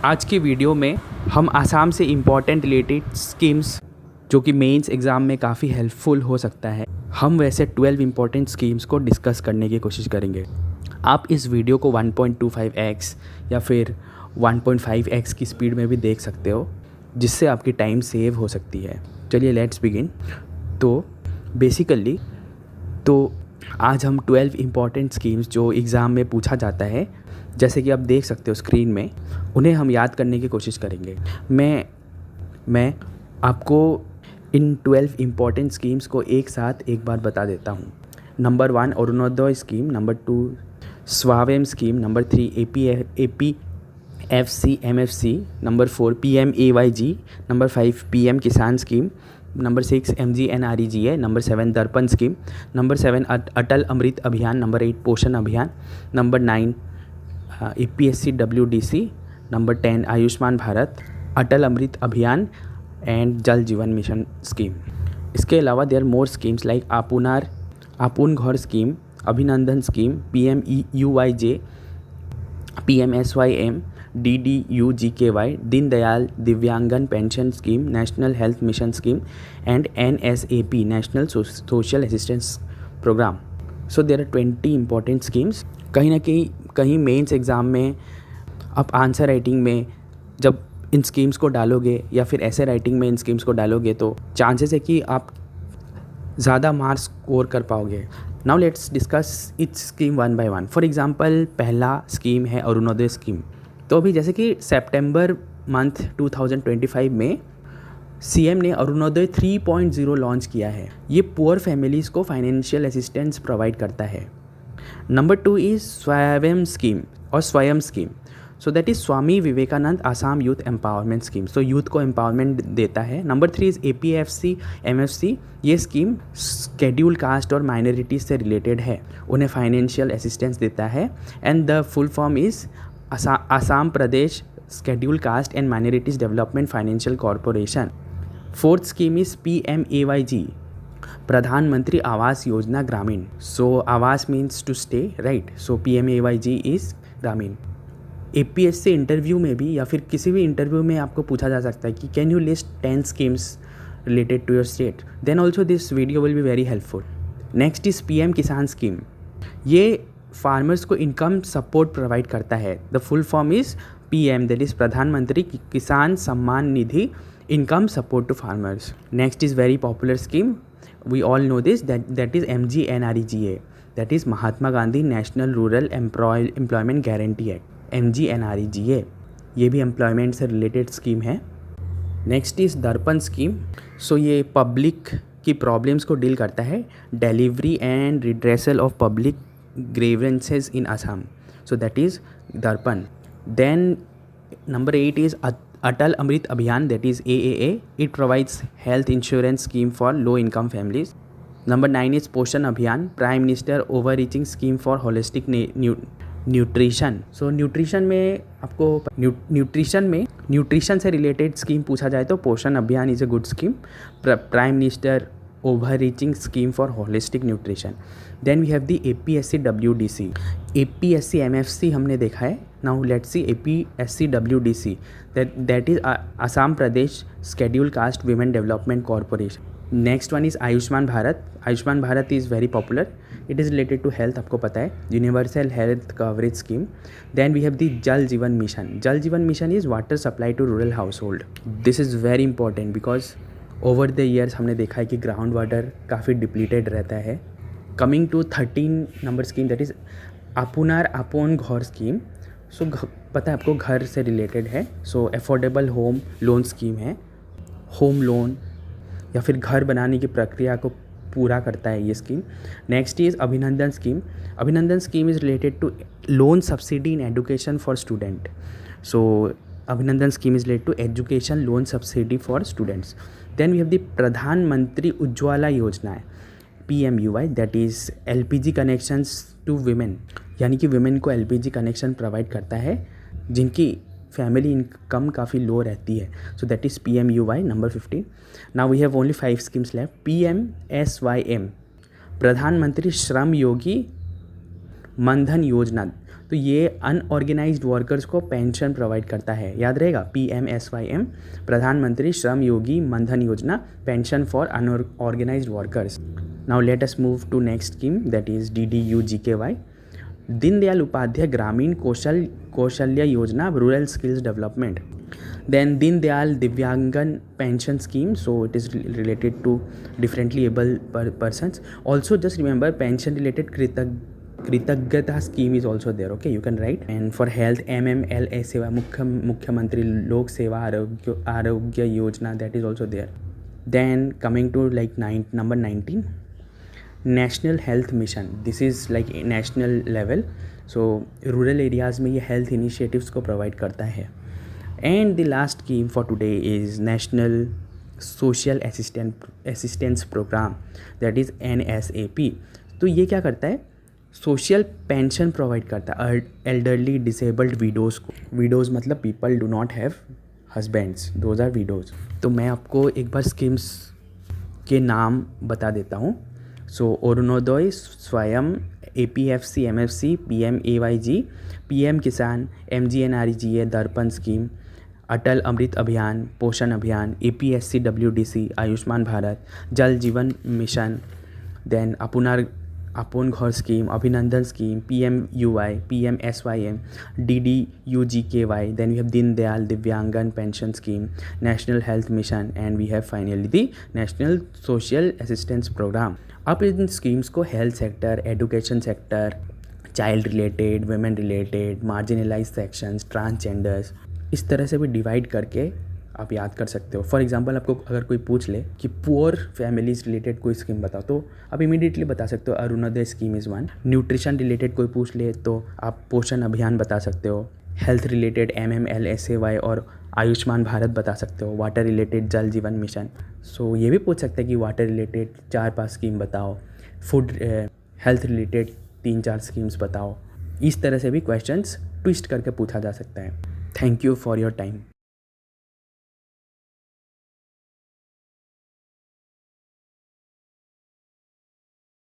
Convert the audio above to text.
आज की वीडियो में हम आसाम से इम्पॉर्टेंट रिलेटेड स्कीम्स जो कि मेंस एग्ज़ाम में काफ़ी हेल्पफुल हो सकता है, हम वैसे 12 इम्पॉर्टेंट स्कीम्स को डिस्कस करने की कोशिश करेंगे। आप इस वीडियो को 1.25x या फिर 1.5x की स्पीड में भी देख सकते हो, जिससे आपकी टाइम सेव हो सकती है। चलिए लेट्स बिगिन। तो बेसिकली आज हम 12 इम्पॉर्टेंट स्कीम्स जो एग्ज़ाम में पूछा जाता है, जैसे कि आप देख सकते हो स्क्रीन में, उन्हें हम याद करने की कोशिश करेंगे। मैं आपको इन 12 इम्पॉर्टेंट स्कीम्स को एक साथ एक बार बता देता हूँ। Number 1 Arunodaya scheme, number 2 Swayam scheme, number 3 APFC MFC, number 4 PMAYG, number 5 PM Kisan scheme, number 6 MGNREGA, number 7 Darpan scheme, number 7 अटल अमृत अभियान, number 8 Poshan Abhiyan, number 9 APSC WDC, number 10 Ayushman Bharat, Atal Amrit Abhiyan and जल जीवन मिशन स्कीम। इसके अलावा देयर मोर स्कीम्स लाइक आपुन Ghar scheme, Abhinandan scheme, PMUYJ, PMSYM, DDUGKY, Deendayal Divyangan pension scheme, national health mission scheme and NSAP, national social assistance programme. So there are 20 important schemes. कहीं ना कहीं mains exam में आप answer writing में जब इन स्कीम्स को डालोगे या फिर ऐसे राइटिंग में इन स्कीम्स को डालोगे तो चांसेस है कि आप ज़्यादा मार्क्स स्कोर कर पाओगे। Now let's discuss etch scheme one by one. For example पहला स्कीम है अरुणोदय स्कीम। तो अभी जैसे कि सितंबर मंथ 2025 में CM ने अरुणोदय 3.0 लॉन्च किया है। ये पुअर फैमिलीज़ को फाइनेंशियल असिस्टेंस प्रोवाइड करता है। Number 2 is Swayam scheme. So that is Swami Vivekananda Assam youth empowerment scheme. So youth को एम्पावरमेंट देता है। Number 3 is APFC MFC। ये स्कीम शेड्यूल कास्ट और माइनॉरिटीज़ से रिलेटेड है, उन्हें फाइनेंशियल असिस्टेंस देता है। And the full form is Assam Pradesh schedule caste and minorities development financial corporation. Fourth scheme is PMAYG, प्रधानमंत्री आवास Yojana Gramin. So awas means to stay, right. So PMAYG is Gramin. APSC interview में भी या फिर किसी भी इंटरव्यू में आपको पूछा जा सकता है कि can you list 10 schemes related to your state, then also this video will be very helpful. Next is PM Kisan scheme. ये फार्मर्स को इनकम सपोर्ट प्रोवाइड करता है। The full form is PM, that is Pradhan Mantri Kisan Samman Nidhi, income support to farmers. Next is very popular scheme, we all know this, that is MGNREGA, that is Mahatma Gandhi national rural employment guarantee act, MGNREGA। ये भी employment से related scheme है। Next is दर्पण scheme. सो ये public की problems को deal करता है, delivery and redressal of public grievances in Assam. So that is दर्पण। देन नंबर 8 इज़ अटल अमृत अभियान, that is AAA। It provides health insurance scheme for low income families. Number 9 is पोषण अभियान, prime minister over reaching scheme for holistic nutrition. So nutrition में आपको nutrition से related scheme पूछा जाए तो Poshan Abhiyan is a good scheme. Prime minister over reaching scheme for holistic nutrition. Then we have the APSC WDC। APSC MFC हमने देखा है। Now let's see APSC WDC, that is Assam Pradesh schedule caste women development corporation. Next one is Ayushman Bharat. Ayushman Bharat is very popular, it is related to health, आपको पता है, universal health coverage scheme. Then we have the Jal Jeevan mission. जल Jeevan mission is water supply to rural household. This is very important because over the years हमने देखा है कि ground water काफ़ी depleted रहता है। Coming to 13 number scheme, that is Apun Ghar scheme. सो पता है आपको, घर से रिलेटेड है। सो अफोर्डेबल होम लोन स्कीम है, होम लोन या फिर घर बनाने की प्रक्रिया को पूरा करता है ये scheme. Next is Abhinandan scheme. Abhinandan scheme is related to loan subsidy in education for student. So Abhinandan scheme is related to education loan subsidy for students. Then we have the Pradhan Mantri Ujjwala Yojana है, PMUY, that is LPG connections to women, यानी कि women को LPG connection provide करता है जिनकी family income काफ़ी low रहती है। So that is PMUY, number 15। Now we have only 5 schemes left. PMSYM, Pradhan Mantri Shram Yogi Maandhan Yojana. तो ये अनऑर्गेनाइज्ड वर्कर्स को पेंशन प्रोवाइड करता है, याद रहेगा, PMSYM, Pradhan Mantri Shram Yogi Maandhan Yojana, pension for unorganised workers. Now let us move to next scheme, that is DDU-GKY, Deendayal Upadhyaya Grameen Kaushalya Yojana, rural skills development. Then Dindayal Divyangan pension scheme, so it is related to differently able persons. Also just remember pension related Kritagata scheme is also there, okay, you can write. And for health, MMLA Seva, Mukhyamantri Lok Seva Arogya Yojana, that is also there. Then coming to like number 19, National Health Mission. This is like national level, so rural areas में ये health initiatives को provide करता है. And the last scheme for today is National Social Assistance Program, that is NSAP. तो ये क्या करता है, सोशल पेंशन प्रोवाइड करता है एल्डरली डिसेबल्ड विडोज़ को. विडोज़ मतलब people do not have husbands, those are widows. तो मैं आपको एक बार स्कीम्स के नाम बता देता हूँ. सो अरुणोदय, स्वयं, APFC, MFC, PMAYG, PM किसान, MGNREGA, दर्पण स्कीम, अटल अमृत अभियान, पोषण अभियान, APSC WDC, आयुष्मान भारत, जल जीवन मिशन, देन अपन घर scheme, Abhinandan scheme, PMUY, PMSYM, DDU-GKY, then we have Dindayal Divyangan pension scheme, National Health Mission, and we have finally the National Social Assistance Program. अब इन schemes को health sector, education sector, child related, women related, marginalised sections, transgenders, इस तरह से भी divide करके आप याद कर सकते हो. फॉर एग्जांपल आपको अगर कोई पूछ ले कि पुअर फैमिलीज रिलेटेड कोई स्कीम बताओ, तो आप इमीडिएटली बता सकते हो Arunodaya scheme is one. Nutrition related कोई पूछ ले तो आप पोषण अभियान बता सकते हो. हेल्थ रिलेटेड MMLSAY और आयुष्मान भारत बता सकते हो. वाटर रिलेटेड जल जीवन मिशन. सो ये भी पूछ सकते हैं कि वाटर रिलेटेड 4-5 स्कीम बताओ. फूड हेल्थ रिलेटेड 3-4 स्कीम्स बताओ. इस तरह से भी क्वेश्चंस ट्विस्ट करके पूछा जा सकता है. Thank you for your time.